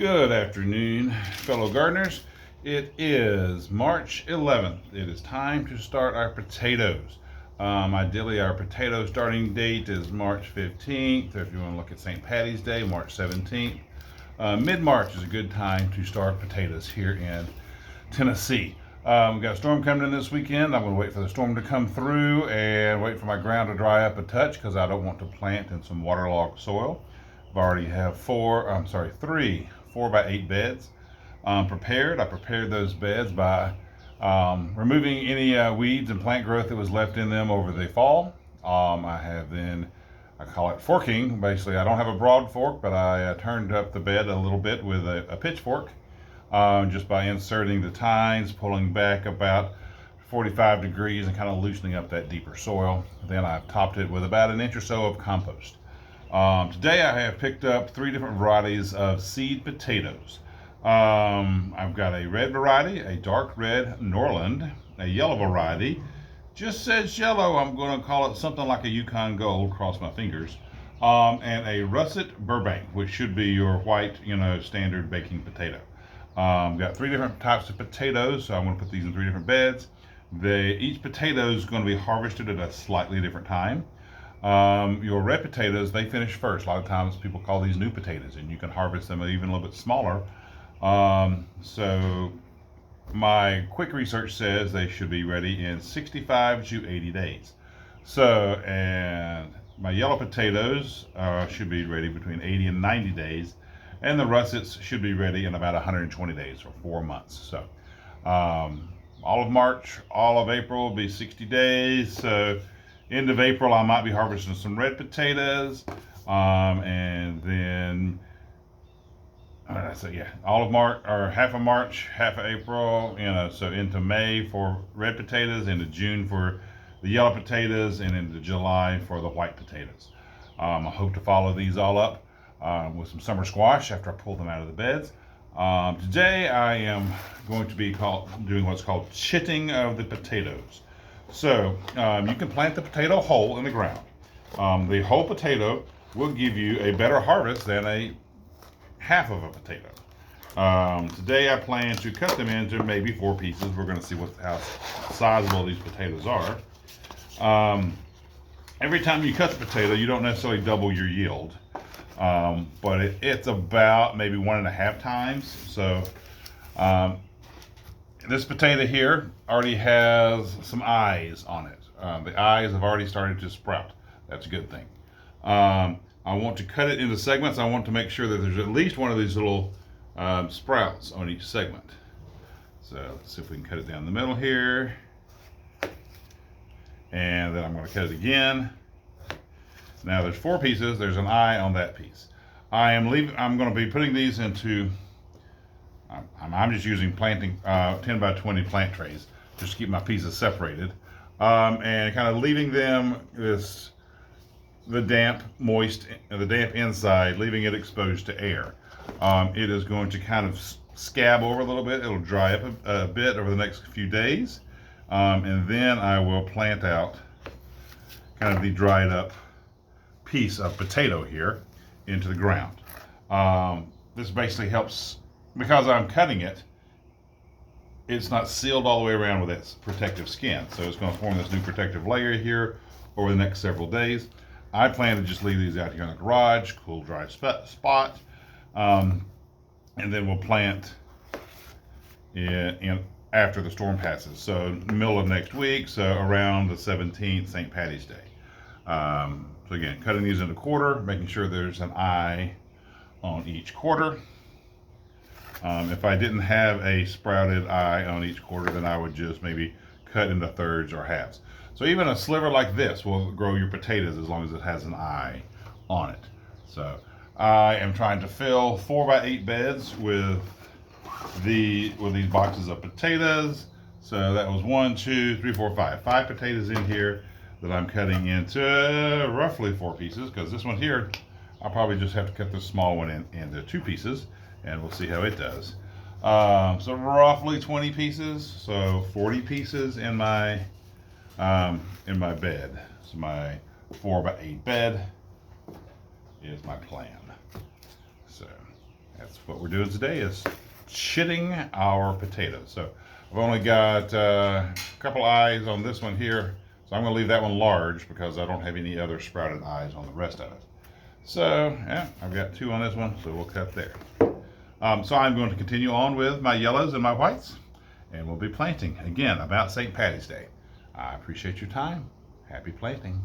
Good afternoon, fellow gardeners. It is March 11th. It is time to start our potatoes. Ideally, our potato starting date is March 15th, or if you want to look at St. Patty's Day, March 17th. Mid-March is a good time to start potatoes here in Tennessee. We've got a storm coming in this weekend. I'm going to wait for the storm to come through and wait for my ground to dry up a touch because I don't want to plant in some waterlogged soil. I've already have three 4x8 beds prepared. I prepared those beds by removing any weeds and plant growth that was left in them over the fall. I call it forking. Basically, I don't have a broad fork, but I turned up the bed a little bit with a pitchfork just by inserting the tines, pulling back about 45 degrees and kind of loosening up that deeper soil. Then I've topped it with about an inch or so of compost. Today I have picked up 3 different varieties of seed potatoes. I've got a red variety, a dark red Norland, a yellow variety. Just says yellow, I'm going to call it something like a Yukon Gold, cross my fingers. And a russet Burbank, which should be your white, standard baking potato. Got 3 different types of potatoes, so I'm going to put these in 3 different beds. Each potato is going to be harvested at a slightly different time. Your red potatoes, they finish first. A lot of times people call these new potatoes, and you can harvest them even a little bit smaller. So my quick research says they should be ready in 65 to 80 days. And my yellow potatoes should be ready between 80 and 90 days, and the russets should be ready in about 120 days, or 4 months. So all of March, all of April will be 60 days. So end of April, I might be harvesting some red potatoes, and then all of March, or half of March, half of April, so into May for red potatoes, into June for the yellow potatoes, and into July for the white potatoes. I hope to follow these all up with some summer squash after I pull them out of the beds. Today I am going to be doing what's called chitting of the potatoes. So you can plant the potato whole in the ground. The whole potato will give you a better harvest than a half of a potato. Today I plan to cut them into maybe 4 pieces. We're going to see how sizable these potatoes are. Every time you cut the potato, you don't necessarily double your yield, but it's about maybe 1.5 times. So this potato here already has some eyes on it. The eyes have already started to sprout. That's a good thing. I want to cut it into segments. I want to make sure that there's at least one of these little sprouts on each segment. So let's see if we can cut it down the middle here. And then I'm going to cut it again. Now there's 4 pieces. There's an eye on that piece. I'm going to be putting these into I'm just using 10 by 20 plant trays just to keep my pieces separated, and kind of leaving them the damp inside, leaving it exposed to air. It is going to kind of scab over a little bit. It'll dry up a bit over the next few days, and then I will plant out kind of the dried up piece of potato here into the ground. This basically helps. Because I'm cutting it, it's not sealed all the way around with its protective skin. So it's going to form this new protective layer here over the next several days. I plan to just leave these out here in the garage, cool, dry spot. And then we'll plant in after the storm passes. So middle of next week, so around the 17th, St. Patty's Day. So again, cutting these into quarter, making sure there's an eye on each quarter. If I didn't have a sprouted eye on each quarter, then I would just maybe cut into thirds or halves. So even a sliver like this will grow your potatoes as long as it has an eye on it. So I am trying to fill 4x8 beds with these boxes of potatoes. So that was 1, 2, 3, 4, 5. 5 potatoes in here that I'm cutting into roughly 4 pieces, because this one here, I'll probably just have to cut this small one into 2 pieces. And we'll see how it does. So roughly 20 pieces, so 40 pieces in my bed. So my 4x8 bed is my plan. So that's what we're doing today, is chitting our potatoes. So I've only got a couple eyes on this one here, so I'm going to leave that one large because I don't have any other sprouted eyes on the rest of it. So yeah, I've got 2 on this one, so we'll cut there. So I'm going to continue on with my yellows and my whites, and we'll be planting again about St. Patty's Day. I appreciate your time. Happy planting.